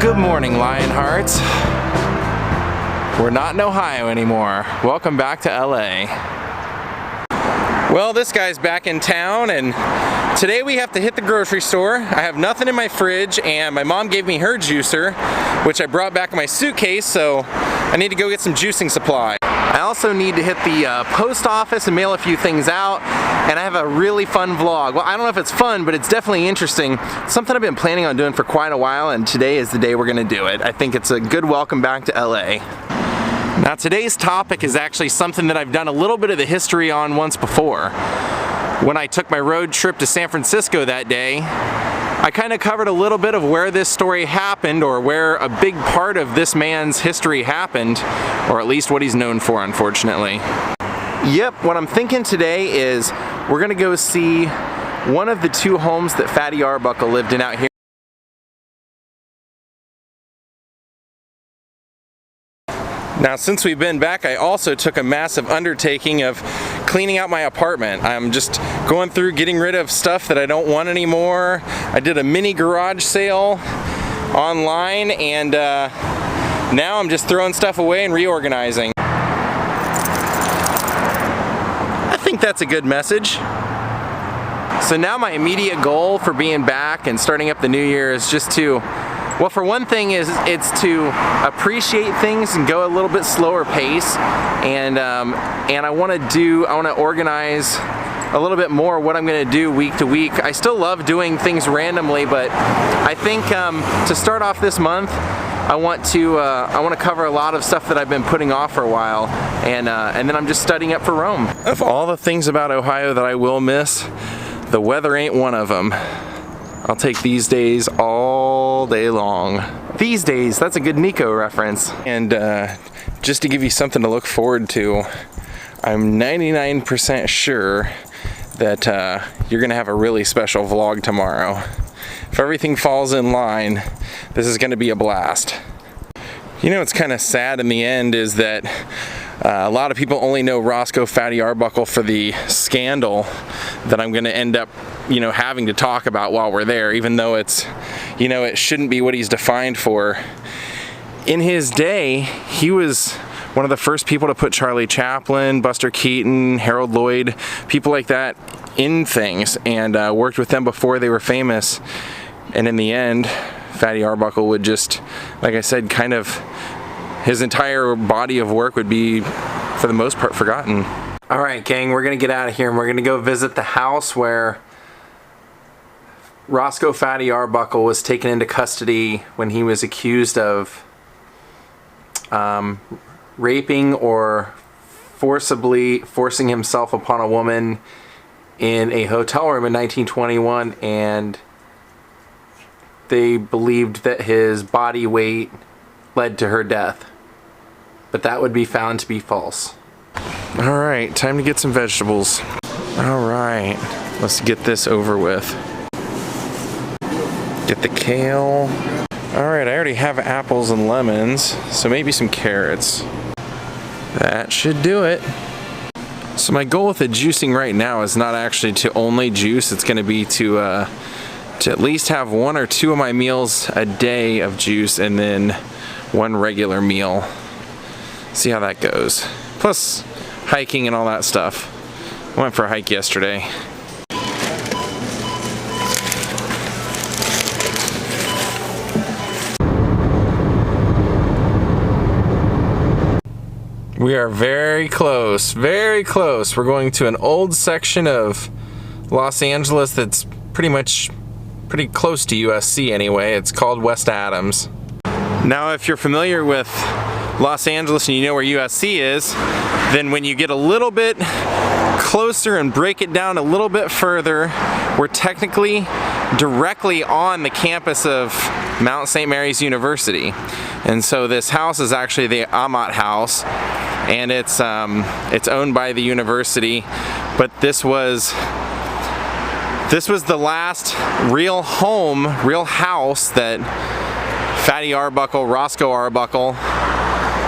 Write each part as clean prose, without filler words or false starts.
Good morning, Lionhearts. We're not in Ohio anymore. Welcome back to LA. Well, this guy's back in town, and today we have to hit the grocery store. I have nothing in my fridge, and my mom gave me her juicer, which I brought back in my suitcase, so I need to go get some juicing supply. I also need to hit the post office and mail a few things out, and I have a really fun vlog. Well, I don't know if it's fun, but it's definitely interesting. Something I've been planning on doing for quite a while, and today is the day we're gonna do it. I think it's a good welcome back to LA. Now, today's topic is actually something that I've done a little bit of the history on once before. When I took my road trip to San Francisco that day, I kind of covered a little bit of where this story happened, or where a big part of this man's history happened, or at least what he's known for, unfortunately. Yep, what I'm thinking today is we're gonna go see one of the two homes that Fatty Arbuckle lived in out here. Now, since we've been back, I also took a massive undertaking of cleaning out my apartment. I'm just going through getting rid of stuff that I don't want anymore. I did a mini garage sale online, and now I'm just throwing stuff away and reorganizing. I think that's a good message. So now my immediate goal for being back and starting up the new year is just to, well, for one thing, it's to appreciate things and go a little bit slower pace, and I want to organize a little bit more what I'm going to do week to week. I still love doing things randomly, but I think to start off this month, I want to cover a lot of stuff that I've been putting off for a while, and then I'm just studying up for Rome. Of all the things about Ohio that I will miss, the weather ain't one of them. I'll take these days all day long. These days, that's a good Nico reference. And just to give you something to look forward to, I'm 99% sure that you're gonna have a really special vlog tomorrow. If everything falls in line, this is gonna be a blast. You know what's kind of sad in the end is that a lot of people only know Roscoe Fatty Arbuckle for the scandal that I'm gonna end up having to talk about while we're there, even though it's, it shouldn't be what he's defined for. In his day, he was one of the first people to put Charlie Chaplin, Buster Keaton, Harold Lloyd, people like that in things, and worked with them before they were famous. And in the end, Fatty Arbuckle would just, like I said, kind of, his entire body of work would be, for the most part, forgotten. All right, gang, we're gonna get out of here, and we're gonna go visit the house where Roscoe Fatty Arbuckle was taken into custody when he was accused of raping or forcibly forcing himself upon a woman in a hotel room in 1921, and they believed that his body weight led to her death, but that would be found to be false. All right, time to get some vegetables. All right, let's get this over with. Get the kale. All right, I already have apples and lemons, so maybe some carrots. That should do it. So my goal with the juicing right now is not actually to only juice, it's gonna be to at least have 1 or 2 of my meals a day of juice, and then 1 regular meal. See how that goes. Plus hiking and all that stuff. I went for a hike yesterday. We are very close, very close. We're going to an old section of Los Angeles that's pretty close to USC anyway. It's called West Adams. Now, if you're familiar with Los Angeles and you know where USC is, then when you get a little bit closer and break it down a little bit further, we're technically directly on the campus of Mount St. Mary's University. And so this house is actually the Amat House, and it's owned by the university, but this was the last real home, real house that Fatty Arbuckle, Roscoe Arbuckle,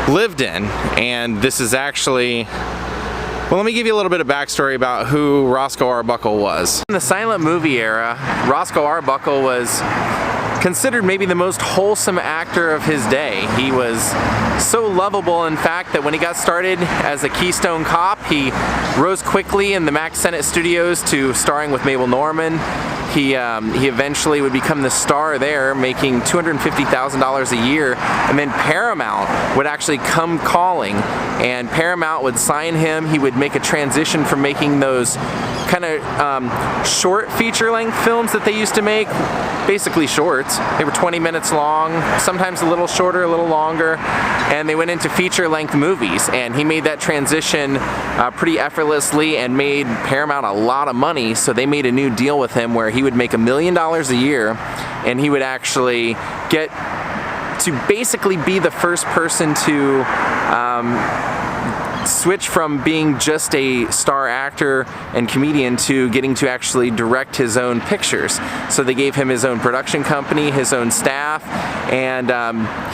lived in. And this is actually, well, let me give you a little bit of backstory about who Roscoe Arbuckle was. In the silent movie era, Roscoe Arbuckle was considered maybe the most wholesome actor of his day. He was so lovable, in fact, that when he got started as a Keystone Cop, he rose quickly in the Max Sennett studios to starring with Mabel Normand. He eventually would become the star there, making $250,000 a year, and then Paramount would actually come calling, and Paramount would sign him. He would make a transition from making those kind of short feature-length films that they used to make, basically shorts. They were 20 minutes long, sometimes a little shorter, a little longer, and they went into feature-length movies, and he made that transition pretty effortlessly and made Paramount a lot of money. So they made a new deal with him where he would make $1 million a year, and he would actually get to basically be the first person to switch from being just a star actor and comedian to getting to actually direct his own pictures. So they gave him his own production company, his own staff, and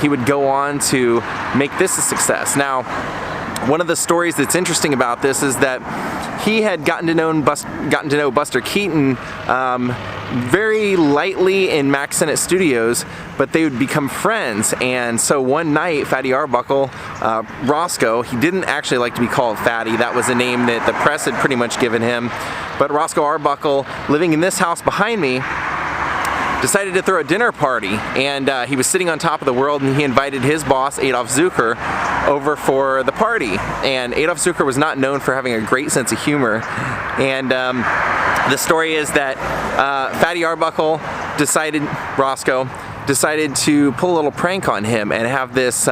he would go on to make this a success. Now, one of the stories that's interesting about this is that he had gotten to know Buster Keaton very lightly in Max Sennett Studios, but they would become friends. And so one night, Fatty Arbuckle, Roscoe, he didn't actually like to be called Fatty. That was a name that the press had pretty much given him. But Roscoe Arbuckle, living in this house behind me, decided to throw a dinner party, and he was sitting on top of the world, and he invited his boss, Adolf Zucker, over for the party. And Adolf Zucker was not known for having a great sense of humor, and the story is that Fatty Arbuckle Roscoe decided to pull a little prank on him and have this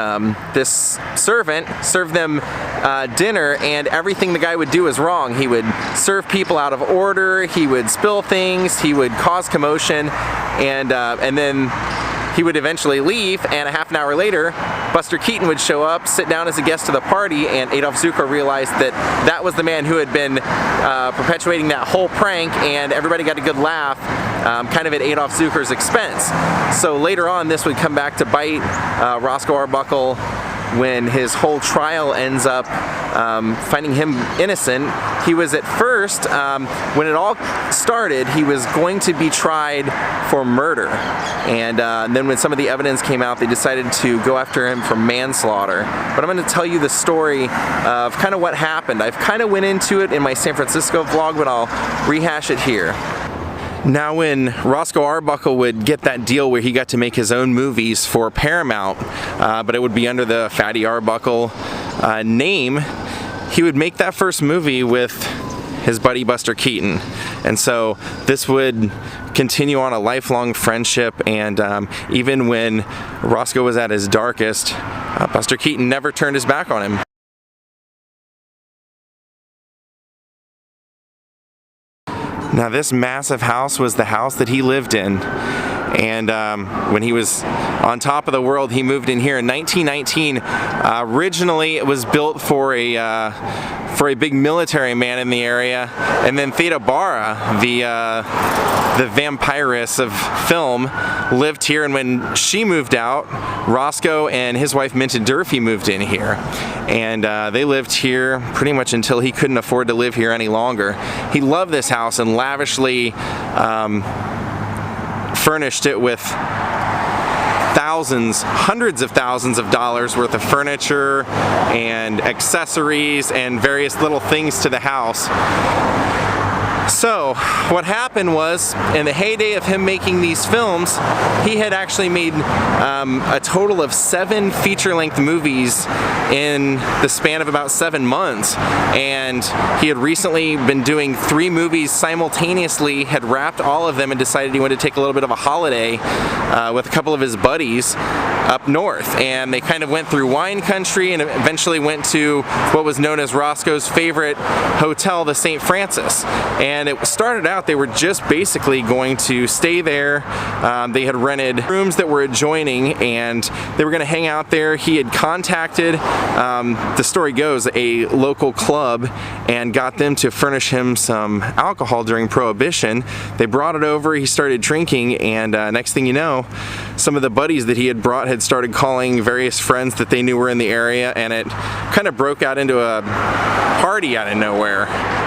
this servant serve them dinner, and everything the guy would do is wrong. He would serve people out of order, he would spill things, he would cause commotion, and then he would eventually leave, and a half an hour later, Buster Keaton would show up, sit down as a guest to the party, and Adolf Zucker realized that that was the man who had been perpetuating that whole prank, and everybody got a good laugh, kind of at Adolf Zucker's expense. So later on, this would come back to bite Roscoe Arbuckle when his whole trial ends up finding him innocent. He was at first, when it all started, he was going to be tried for murder. And then when some of the evidence came out, they decided to go after him for manslaughter. But I'm going to tell you the story of kind of what happened. I've kind of went into it in my San Francisco vlog, but I'll rehash it here. Now, when Roscoe Arbuckle would get that deal where he got to make his own movies for Paramount, but it would be under the Fatty Arbuckle name, he would make that first movie with his buddy Buster Keaton. And so this would continue on a lifelong friendship, and even when Roscoe was at his darkest, Buster Keaton never turned his back on him. Now, this massive house was the house that he lived in, and when he was on top of the world, he moved in here in 1919. Originally, it was built for a big military man in the area, and then Theda Bara, the vampiress of film, lived here, and when she moved out, Roscoe and his wife Minta Durfee moved in here, and they lived here pretty much until he couldn't afford to live here any longer. He loved this house and lavishly furnished it with thousands, hundreds of thousands of dollars worth of furniture and accessories and various little things to the house. So what happened was, in the heyday of him making these films, he had actually made a total of 7 feature-length movies in the span of about 7 months, and he had recently been doing 3 movies simultaneously, had wrapped all of them, and decided he wanted to take a little bit of a holiday with a couple of his buddies up north, and they kind of went through wine country and eventually went to what was known as Roscoe's favorite hotel, the St. Francis. And it started out, they were just basically going to stay there. They had rented rooms that were adjoining, and they were going to hang out there. He had contacted, the story goes, a local club and got them to furnish him some alcohol during Prohibition. They brought it over, he started drinking, and next thing you know, some of the buddies that he had brought had started calling various friends that they knew were in the area, and it kind of broke out into a party out of nowhere.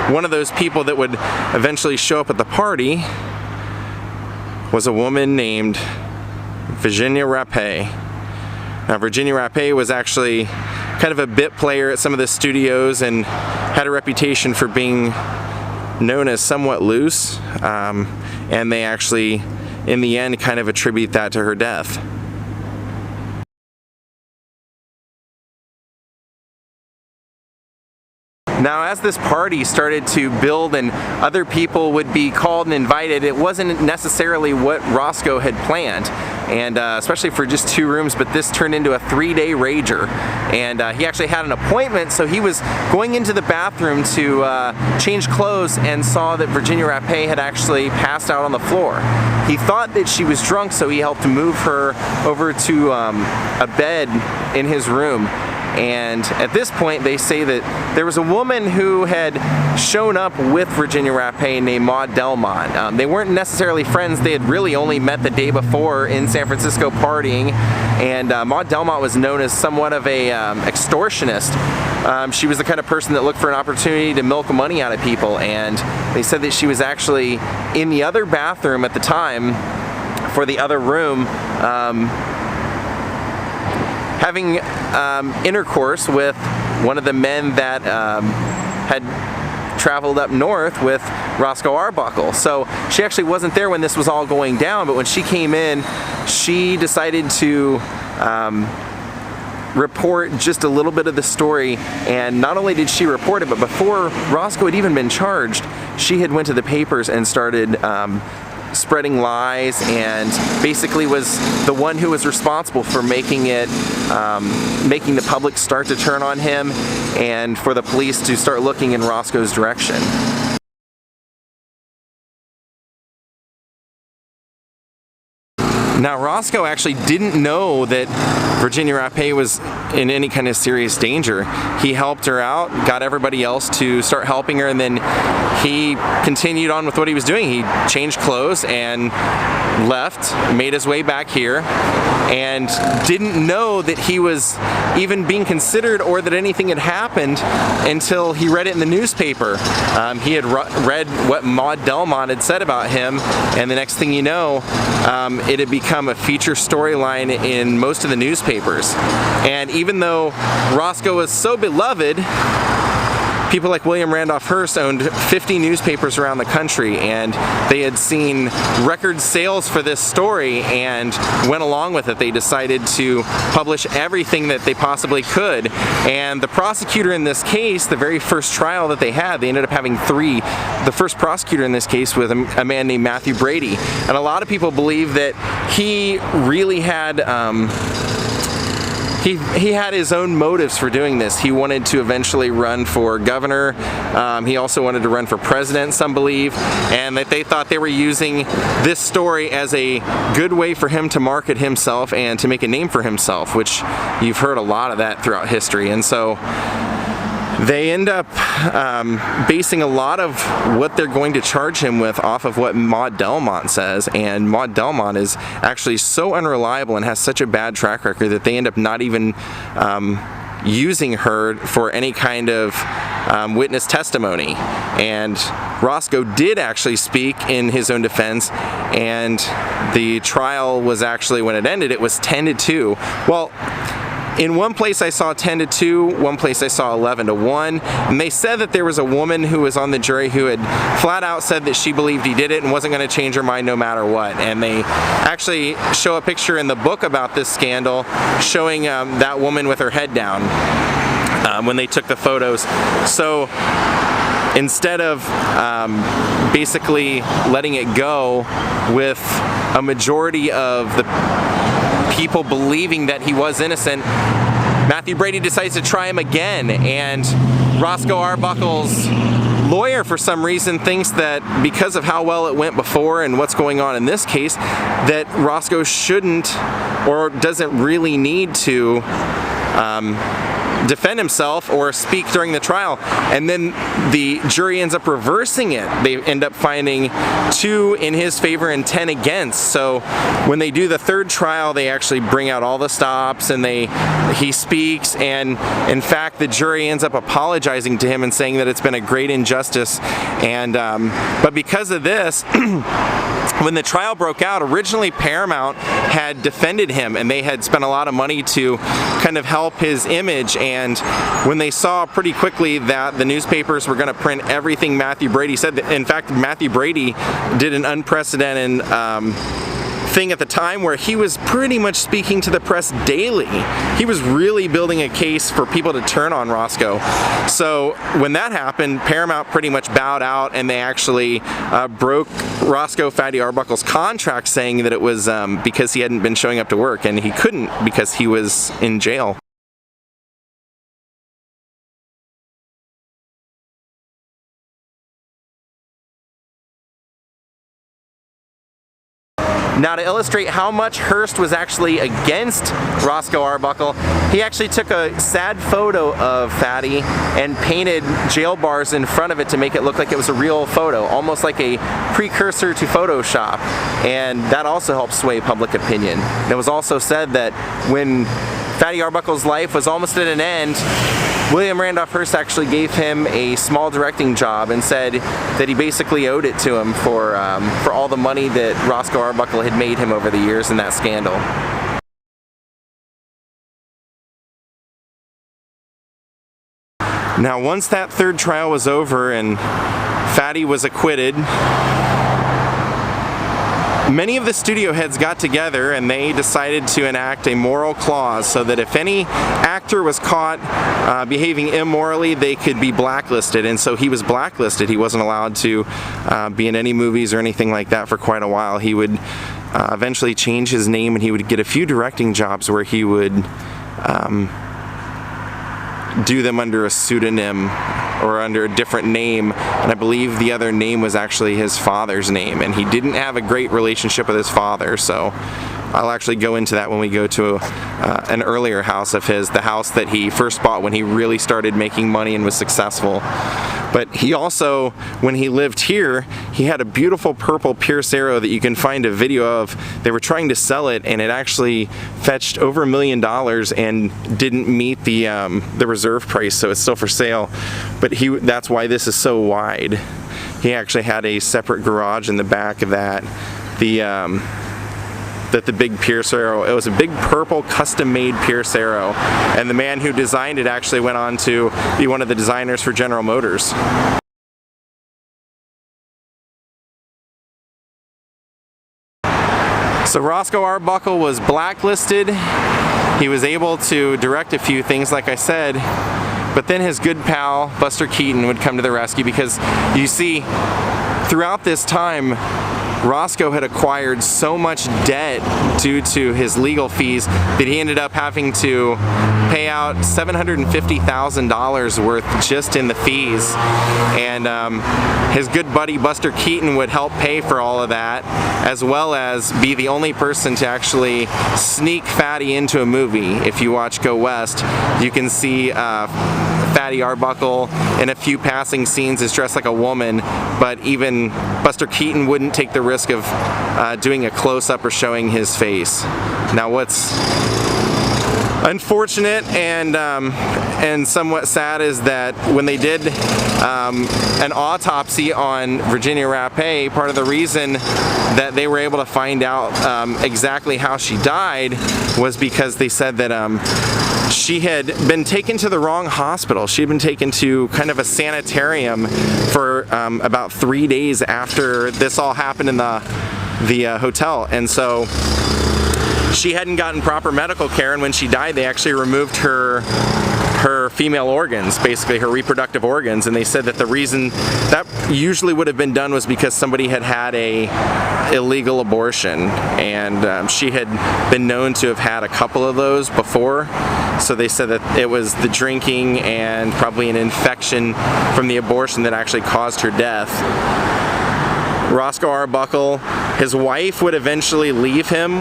One of those people that would eventually show up at the party was a woman named Virginia Rapé. Now, Virginia Rapé was actually kind of a bit player at some of the studios and had a reputation for being known as somewhat loose, and they actually, in the end, kind of attribute that to her death. Now, as this party started to build and other people would be called and invited, it wasn't necessarily what Roscoe had planned, and especially for just 2 rooms, but this turned into a 3-day rager. And he actually had an appointment, so he was going into the bathroom to change clothes and saw that Virginia Rapé had actually passed out on the floor. He thought that she was drunk, so he helped move her over to a bed in his room. And at this point, they say that there was a woman who had shown up with Virginia Rapé named Maud Delmont. They weren't necessarily friends. They had really only met the day before in San Francisco partying. And Maud Delmont was known as somewhat of a extortionist. She was the kind of person that looked for an opportunity to milk money out of people. And they said that she was actually in the other bathroom at the time for the other room, having intercourse with one of the men that had traveled up north with Roscoe Arbuckle. So she actually wasn't there when this was all going down, but when she came in, she decided to report just a little bit of the story. And not only did she report it, but before Roscoe had even been charged, she had went to the papers and started spreading lies, and basically was the one who was responsible for making the public start to turn on him and for the police to start looking in Roscoe's direction. Now, Roscoe actually didn't know that Virginia Rapé was in any kind of serious danger. He helped her out, got everybody else to start helping her, and then he continued on with what he was doing. He changed clothes and left, made his way back here, and didn't know that he was even being considered or that anything had happened until he read it in the newspaper. He had read what Maud Delmont had said about him, and the next thing you know, it had become a feature storyline in most of the newspapers. And even though Roscoe was so beloved, people like William Randolph Hearst owned 50 newspapers around the country, and they had seen record sales for this story and went along with it. They decided to publish everything that they possibly could. And the prosecutor in this case, the very first trial that they had, they ended up having 3. The first prosecutor in this case was a man named Matthew Brady. And a lot of people believe that he really had He had his own motives for doing this. He wanted to eventually run for governor. He also wanted to run for president, some believe, and that they thought they were using this story as a good way for him to market himself and to make a name for himself, which you've heard a lot of that throughout history. And so they end up basing a lot of what they're going to charge him with off of what Maud Delmont says, and Maud Delmont is actually so unreliable and has such a bad track record that they end up not even using her for any kind of witness testimony. And Roscoe did actually speak in his own defense, and the trial was actually, when it ended, it was 10-2. Well, in one place I saw 10-2, one place I saw 11-1, and they said that there was a woman who was on the jury who had flat out said that she believed he did it and wasn't going to change her mind no matter what. And they actually show a picture in the book about this scandal showing that woman with her head down when they took the photos. So instead of basically letting it go with a majority of the people believing that he was innocent, Matthew Brady decides to try him again, and Roscoe Arbuckle's lawyer for some reason thinks that because of how well it went before and what's going on in this case, that Roscoe shouldn't or doesn't really need to defend himself or speak during the trial, and then the jury ends up reversing it. They end up finding 2 in his favor and 10 against. So when they do the third trial, they actually bring out all the stops and he speaks, and in fact the jury ends up apologizing to him and saying that it's been a great injustice. And but because of this, when the trial broke out, originally Paramount had defended him, and they had spent a lot of money to kind of help his image. And when they saw pretty quickly that the newspapers were going to print everything Matthew Brady said, in fact Matthew Brady did an unprecedented thing at the time where he was pretty much speaking to the press daily. He was really building a case for people to turn on Roscoe. So when that happened, Paramount pretty much bowed out, and they actually broke Roscoe Fatty Arbuckle's contract, saying that it was because he hadn't been showing up to work, and he couldn't because he was in jail. Now, to illustrate how much Hearst was actually against Roscoe Arbuckle, he actually took a sad photo of Fatty and painted jail bars in front of it to make it look like it was a real photo, almost like a precursor to Photoshop. And that also helped sway public opinion. It was also said that when Fatty Arbuckle's life was almost at an end, William Randolph Hearst actually gave him a small directing job and said that he basically owed it to him for all the money that Roscoe Arbuckle had made him over the years in that scandal. Now, once that third trial was over and Fatty was acquitted, many of the studio heads got together and they decided to enact a moral clause so that if any actor was caught behaving immorally, they could be blacklisted. And so he was blacklisted. He wasn't allowed to be in any movies or anything like that for quite a while. He would eventually change his name, and he would get a few directing jobs where he would do them under a pseudonym or under a different name, and I believe the other name was actually his father's name, and he didn't have a great relationship with his father. So I'll actually go into that when we go to an earlier house of his, the house that he first bought when he really started making money and was successful. But he also, when he lived here, he had a beautiful purple Pierce Arrow that you can find a video of. They were trying to sell it, and it actually fetched over $1 million and didn't meet the reserve price, so it's still for sale. But that's why this is so wide. He actually had a separate garage in the back of that. The big Pierce Arrow, it was a big purple custom-made Pierce Arrow, and the man who designed it actually went on to be one of the designers for General Motors. So Roscoe Arbuckle was blacklisted. He was able to direct a few things, like I said, but then his good pal Buster Keaton would come to the rescue, because you see, throughout this time, Roscoe had acquired so much debt due to his legal fees that he ended up having to pay out $750,000 worth just in the fees. And his good buddy Buster Keaton would help pay for all of that, as well as be the only person to actually sneak Fatty into a movie. If you watch Go West, you can see Fatty Arbuckle in a few passing scenes is dressed like a woman, but even Buster Keaton wouldn't take the risk of doing a close-up or showing his face. Now, what's unfortunate and somewhat sad is that when they did an autopsy on Virginia Rapé, part of the reason that they were able to find out exactly how she died was because they said that she had been taken to the wrong hospital. She had been taken to kind of a sanitarium for about 3 days after this all happened in the hotel, and so she hadn't gotten proper medical care, and when she died they actually removed her female organs, basically her reproductive organs, and they said that the reason that usually would have been done was because somebody had had a illegal abortion, and she had been known to have had a couple of those before, so they said that it was the drinking and probably an infection from the abortion that actually caused her death. Roscoe Arbuckle His wife would eventually leave him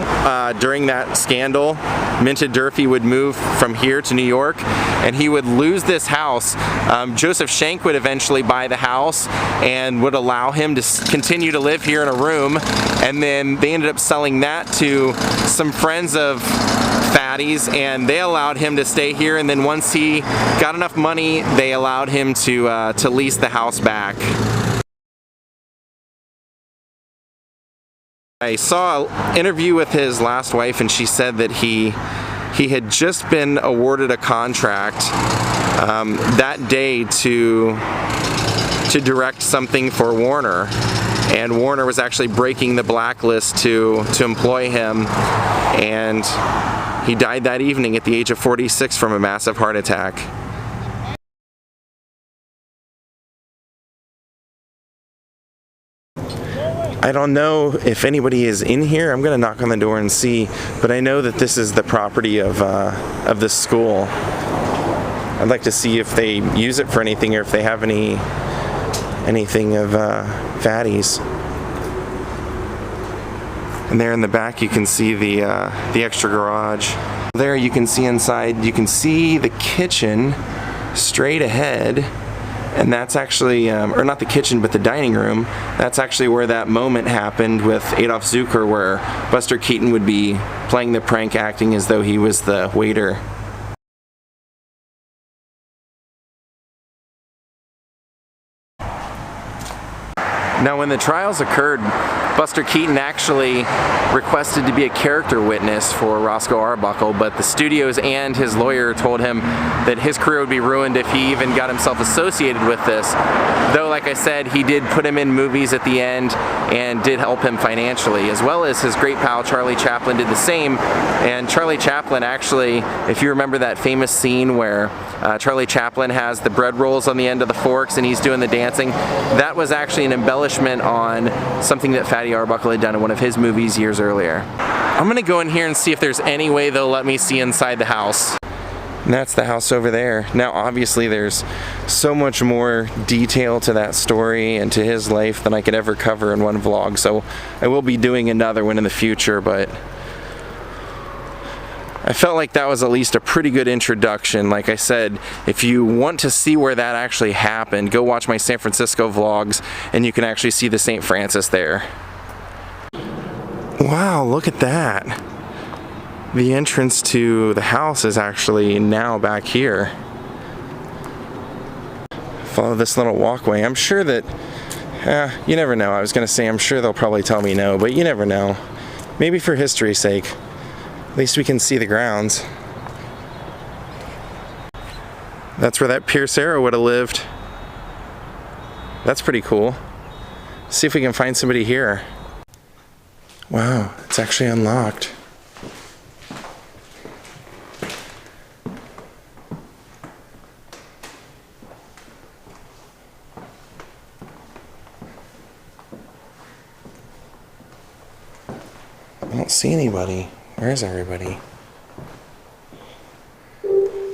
during that scandal. Minta Durfee would move from here to New York, and he would lose this house. Joseph Schenck would eventually buy the house and would allow him to continue to live here in a room, and then they ended up selling that to some friends of Fatty's, and they allowed him to stay here, and then once he got enough money, they allowed him to lease the house back. I saw an interview with his last wife, and she said that he had just been awarded a contract that day to direct something for Warner, and Warner was actually breaking the blacklist to employ him, and he died that evening at the age of 46 from a massive heart attack. I don't know if anybody is in here. I'm gonna knock on the door and see, but I know that this is the property of this school. I'd like to see if they use it for anything, or if they have anything of Fatty's. And there in the back you can see the extra garage. There you can see inside, you can see the kitchen straight ahead. And that's actually, or not the kitchen, but the dining room. That's actually where that moment happened with Adolf Zukor, where Buster Keaton would be playing the prank, acting as though he was the waiter. Now, when the trials occurred, Buster Keaton actually requested to be a character witness for Roscoe Arbuckle, but the studios and his lawyer told him that his career would be ruined if he even got himself associated with this. Though, like I said, he did put him in movies at the end and did help him financially, as well as his great pal Charlie Chaplin did the same. And Charlie Chaplin actually, if you remember that famous scene where Charlie Chaplin has the bread rolls on the end of the forks and he's doing the dancing, that was actually an embellishment on something that Fatty Arbuckle had done in one of his movies years earlier. I'm gonna go in here and see if there's any way they'll let me see inside the house. And that's the house over there. Now obviously there's so much more detail to that story and to his life than I could ever cover in one vlog, so I will be doing another one in the future, but I felt like that was at least a pretty good introduction. Like I said, if you want to see where that actually happened, go watch my San Francisco vlogs and you can actually see the St. Francis there. Wow, look at that. The entrance to the house is actually now back here. Follow this little walkway. I'm sure that, you never know. I was gonna say I'm sure they'll probably tell me no, but you never know. Maybe for history's sake. At least we can see the grounds. That's where that Pierce Arrow would have lived. That's pretty cool. See if we can find somebody here. Wow, it's actually unlocked. I don't see anybody. Where's everybody?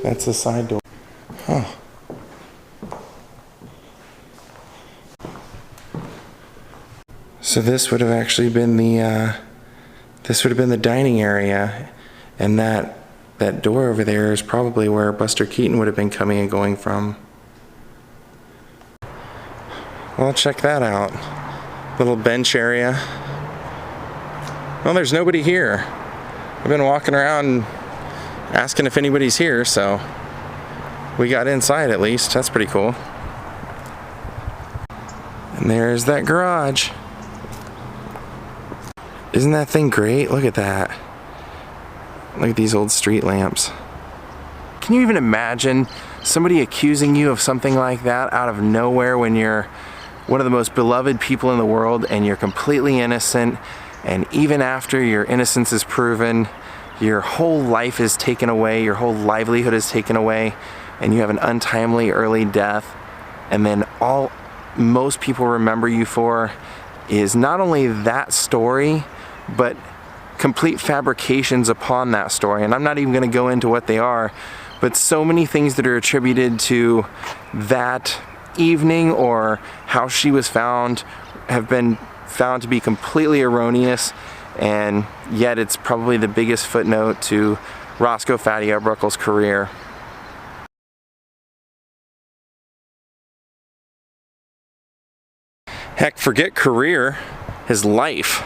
That's the side door. Huh. So this would have actually been the dining area, and that door over there is probably where Buster Keaton would have been coming and going from. Well, check that out. Little bench area. Well, there's nobody here. I've been walking around asking if anybody's here, so we got inside at least. That's pretty cool. And there's that garage. Isn't that thing great? Look at that. Look at these old street lamps. Can you even imagine somebody accusing you of something like that out of nowhere when you're one of the most beloved people in the world and you're completely innocent? And even after your innocence is proven, your whole life is taken away, your whole livelihood is taken away, and you have an untimely early death, and then all most people remember you for is not only that story, but complete fabrications upon that story. And I'm not even going to go into what they are, but so many things that are attributed to that evening or how she was found have been found to be completely erroneous, and yet it's probably the biggest footnote to Roscoe Fatty Arbuckle's career. Heck, forget career, his life.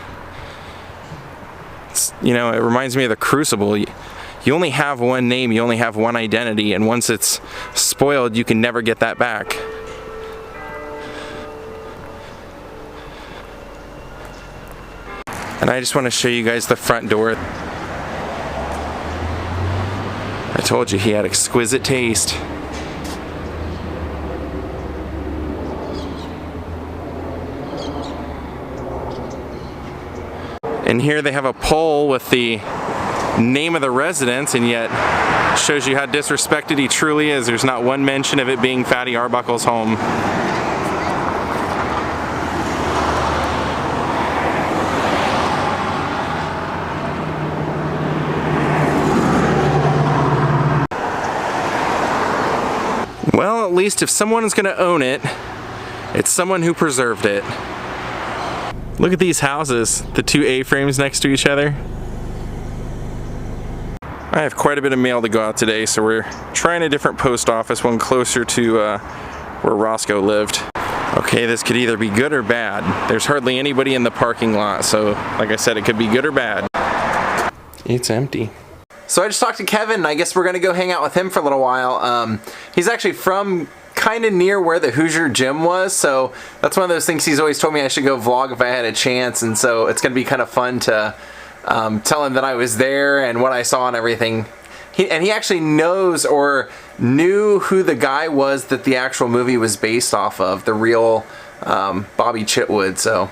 You know, it reminds me of the Crucible. You only have one name, you only have one identity, and once it's spoiled, you can never get that back. And I just want to show you guys the front door. I told you he had exquisite taste. And here they have a pole with the name of the residence, and yet shows you how disrespected he truly is. There's not one mention of it being Fatty Arbuckle's home. Well, at least if someone is going to own it, it's someone who preserved it. Look at these houses, the two A-frames next to each other. I have quite a bit of mail to go out today, so we're trying a different post office, one closer to where Roscoe lived. Okay, this could either be good or bad. There's hardly anybody in the parking lot, so like I said, it could be good or bad. It's empty. So I just talked to Kevin, and I guess we're gonna go hang out with him for a little while. He's actually from kind of near where the Hoosier gym was, so that's one of those things he's always told me I should go vlog if I had a chance, and so it's gonna be kind of fun to tell him that I was there and what I saw and everything. He actually knows or knew who the guy was that the actual movie was based off of, the real Bobby Chitwood, so.